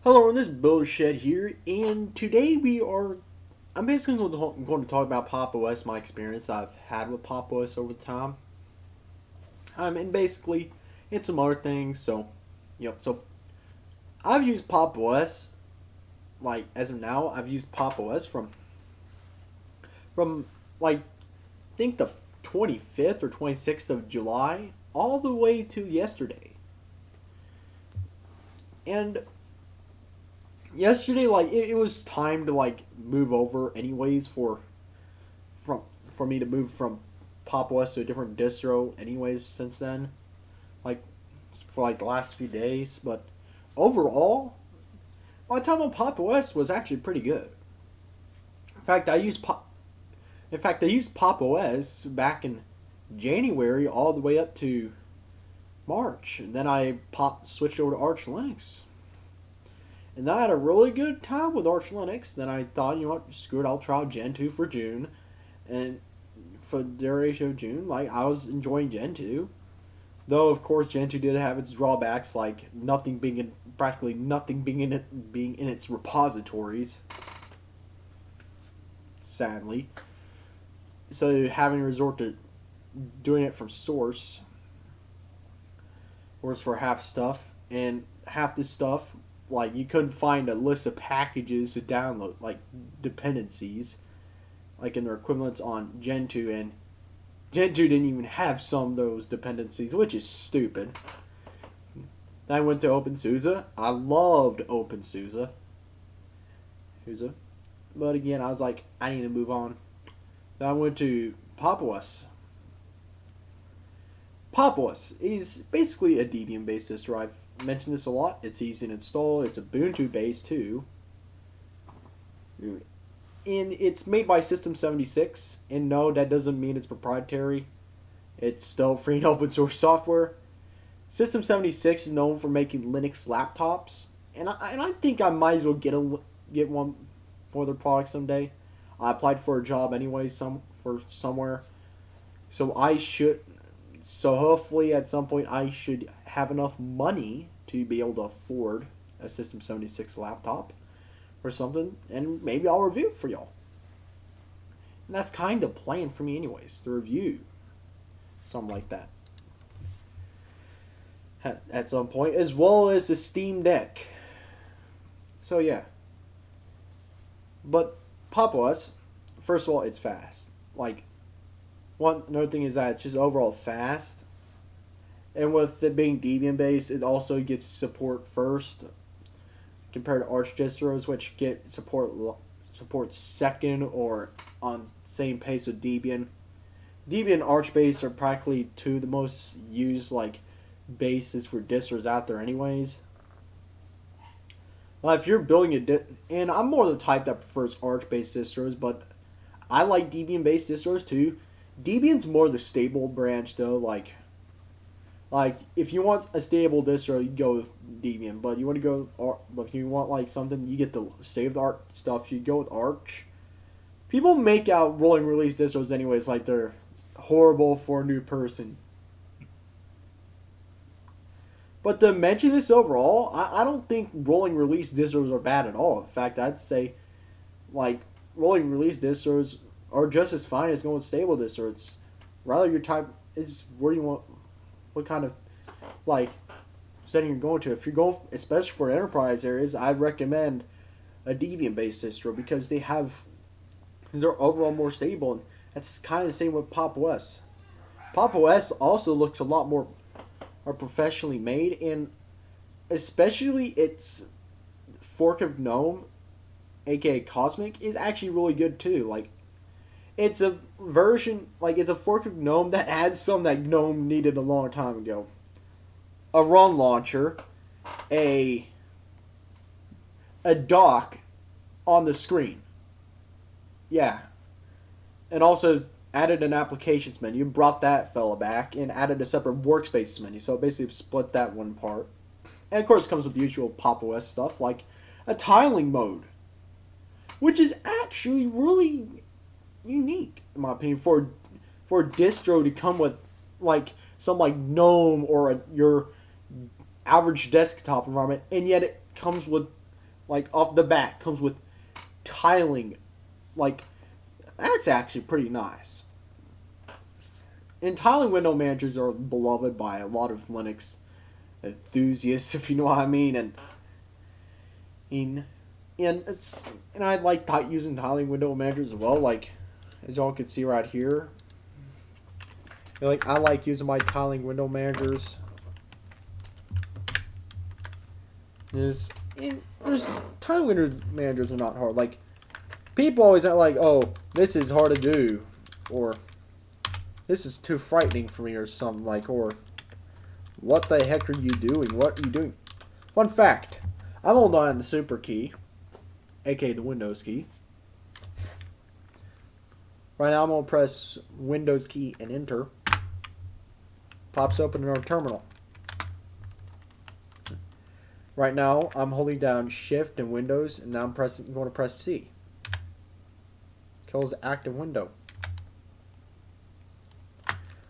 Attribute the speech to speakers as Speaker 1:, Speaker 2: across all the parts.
Speaker 1: Hello, this is Bill Shed here, and today I'm basically going to talk about Pop! OS, my experience I've had with Pop! OS over the time. And basically, it's some other things, so I've used Pop! OS, like, as of now, I've used Pop! OS from like, I think the 25th or 26th of July, all the way to yesterday. And yesterday, like, it was time to, like, move over anyways from for me to move from Pop! OS to a different distro anyways since then, like, for like the last few days. But overall, my time on Pop! OS was actually pretty good. In fact, I used Pop! OS back in January all the way up to March, and then I switched over to Arch Linux. And I had a really good time with Arch Linux. Then I thought, you know what, screw it, I'll try Gentoo for June. And for the duration of June, like, I was enjoying Gentoo. Though of course Gentoo did have its drawbacks, like practically nothing being in its repositories. Sadly, so having to resort to doing it from source was for half stuff, and half the stuff, like, you couldn't find a list of packages to download, like dependencies, like in their equivalents on Gentoo, and Gentoo didn't even have some of those dependencies, which is stupid. Then I went to OpenSUSE. I loved OpenSUSE. But again, I was like, I need to move on. Then I went to Pop! OS. Pop! OS is basically a Debian based distro. I've mentioned this a lot. It's easy to install. It's Ubuntu based too. And it's made by System 76. And no, that doesn't mean it's proprietary. It's still free and open source software. System 76 is known for making Linux laptops, and I think I might as well get one for their product someday. I applied for a job anyway, somewhere, so I should. So hopefully at some point I should have enough money to be able to afford a System 76 laptop or something, and maybe I'll review it for y'all. And that's kind of planned for me anyways, to review something like that at some point, as well as the Steam Deck. So yeah, but Pop! OS, first of all, it's fast. Like, one another thing is that it's just overall fast, and with it being Debian based, it also gets support first compared to Arch distros, which get support second or on same pace with Debian. Debian and Arch based are practically two of the most used, like, bases for distros out there anyways. If you're building and I'm more the type that prefers Arch based distros, but I like Debian based distros too. Debian's more the stable branch though. Like, if you want a stable distro, you go with Debian. But you want to go, but if you want, like, something you get the state of the art stuff, you go with Arch. People make out rolling release distros anyways, like they're horrible for a new person. But to mention this overall, I don't think rolling release distros are bad at all. In fact, I'd say, like, rolling release distros are just as fine as going with stable distros. It's rather your type. It's where you want, what kind of, like, setting you're going to. If you're going, especially for enterprise areas, I'd recommend a Debian based distro because they're overall more stable. And that's kind of the same with Pop! OS. Pop! OS also looks a lot more are professionally made, and especially its fork of GNOME, aka Cosmic, is actually really good too. Like, it's a it's a fork of GNOME that adds something that GNOME needed a long time ago: a run launcher, a a dock on the screen. Yeah, and also added an applications menu, brought that fella back, and added a separate workspaces menu. So basically split that one part. And of course, it comes with the usual Pop! OS stuff, like a tiling mode, which is actually really unique, in my opinion, for a distro to come with, like, some like GNOME or your average desktop environment, and yet it comes with like off the bat, comes with tiling. Like, that's actually pretty nice. And tiling window managers are beloved by a lot of Linux enthusiasts, if you know what I mean. And I like using tiling window managers as well. Like, as y'all can see right here, like, I like using my tiling window managers. There's tiling window managers are not hard. Like, people always are like, oh, this is hard to do, or this is too frightening for me, or something like, or what the heck are you doing? What are you doing? Fun fact, I'm holding on the super key, aka the Windows key. Right now I'm going to press Windows key and enter. Pops open in our terminal. Right now I'm holding down Shift and Windows, and now I'm going to press C. Kills active window.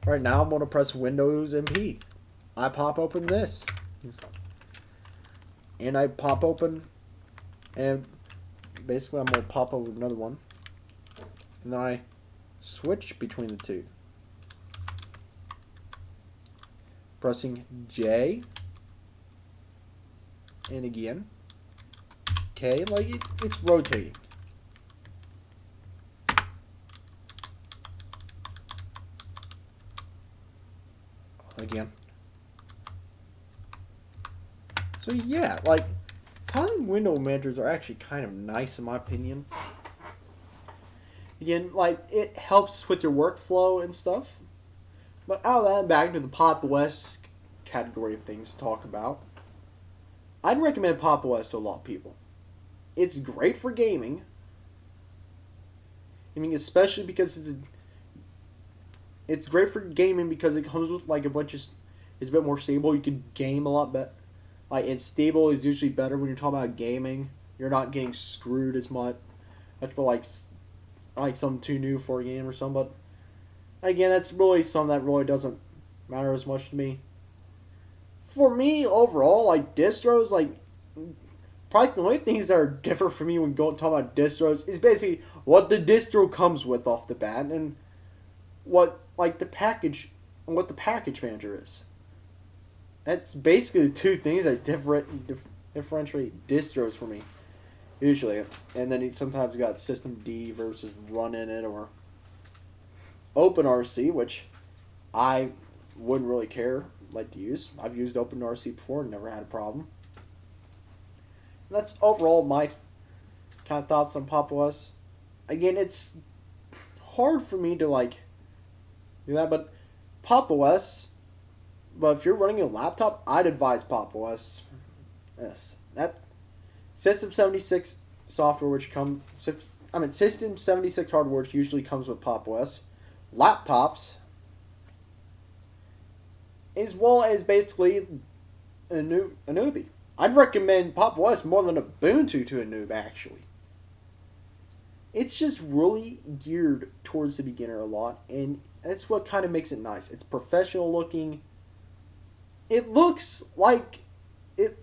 Speaker 1: Right now I'm going to press Windows and P. I pop open this. And I pop open, and basically I'm going to pop open another one. And then I switch between the two. Pressing J. And again. K, like it's rotating. Again. So yeah, like, tiling window managers are actually kind of nice in my opinion. Again, like, it helps with your workflow and stuff. But out of that, back to the Pop! OS category of things to talk about. I'd recommend Pop! OS to a lot of people. It's great for gaming. I mean, especially because it's great for gaming because it comes with like a bunch of, it's a bit more stable. You can game a lot better. Like, and stable is usually better when you're talking about gaming. You're not getting screwed as much. But like something too new for a game or something. But again, that's really something that really doesn't matter as much to me. For me, overall, like, distros, like, probably the only things that are different for me when talking about distros is basically what the distro comes with off the bat, and what the package manager is. That's basically the two things that differentiate distros for me, usually. And then sometimes you got systemd versus running it, or OpenRC, which I wouldn't really like to use. I've used OpenRC before and never had a problem. And that's overall my kind of thoughts on Pop! OS. Again, it's hard for me to like do that, but Pop! OS. But if you're running a laptop, I'd advise Pop! OS. Yes, that System 76 software, System 76 hardware, which usually comes with Pop! OS. Laptops, as well as basically a newbie. I'd recommend Pop! OS more than Ubuntu to a noob, actually. It's just really geared towards the beginner a lot, and that's what kind of makes it nice. It's professional looking. It looks like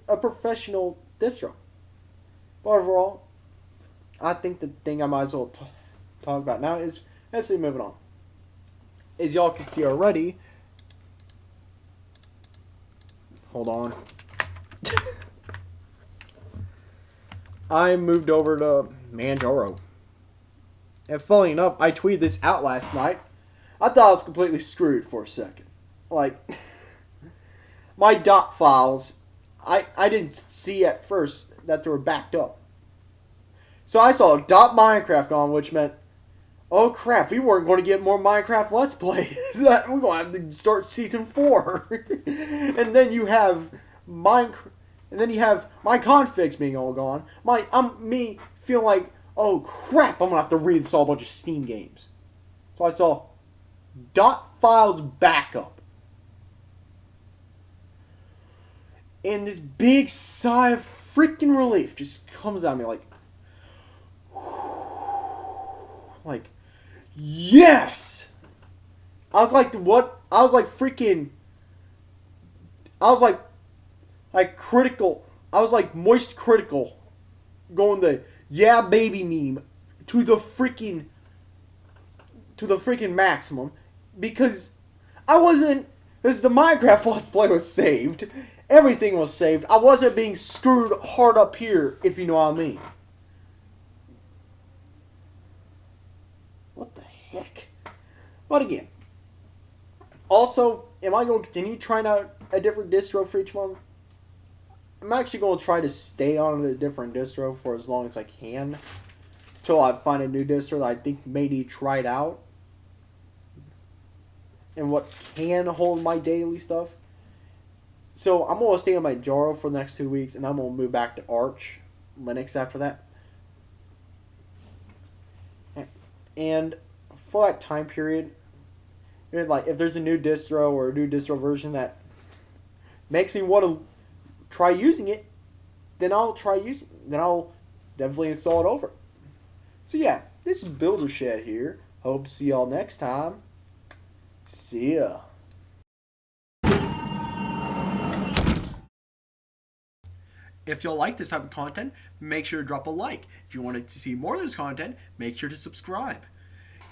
Speaker 1: a professional distro. But overall, I think the thing I might as well talk about now is, let's see, moving on. As y'all can see already, hold on. I moved over to Manjaro. And funny enough, I tweeted this out last night. I thought I was completely screwed for a second. Like, my dot files, I didn't see at first that they were backed up. So I saw dot Minecraft on, which meant, oh crap, we weren't going to get more Minecraft Let's Plays. We're going to have to start season 4. And then you have Minecraft. And then you have my configs being all gone. Me feeling like, oh crap, I'm going to have to reinstall a bunch of Steam games. So I saw dot files backup. And this big sigh of freaking relief just comes out of me like, yes! I was like, what? I was like freaking, I was like critical. I was like moist critical going the yeah baby meme to the freaking maximum because I wasn't. Because the Minecraft Let's Play was saved. Everything was saved. I wasn't being screwed hard up here, if you know what I mean. What the heck? But again, also, am I going to continue trying out a different distro for each month? I'm actually going to try to stay on a different distro for as long as I can. Till I find a new distro that I think may need tried out. And what can hold my daily stuff. So I'm going to stay on my Jaro for the next 2 weeks. And I'm going to move back to Arch Linux after that. And for that time period, like if there's a new distro or a new distro version that makes me want to try using it, then I'll definitely install it over. So yeah, this is Builder Shed here. Hope to see y'all next time. See ya. If y'all like this type of content, make sure to drop a like. If you wanted to see more of this content, make sure to subscribe.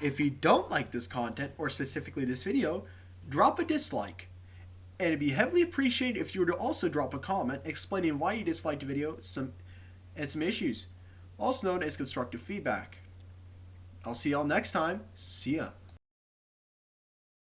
Speaker 1: If you don't like this content, or specifically this video, drop a dislike. And it'd be heavily appreciated if you were to also drop a comment explaining why you disliked the video and some issues, also known as constructive feedback. I'll see y'all next time. See ya.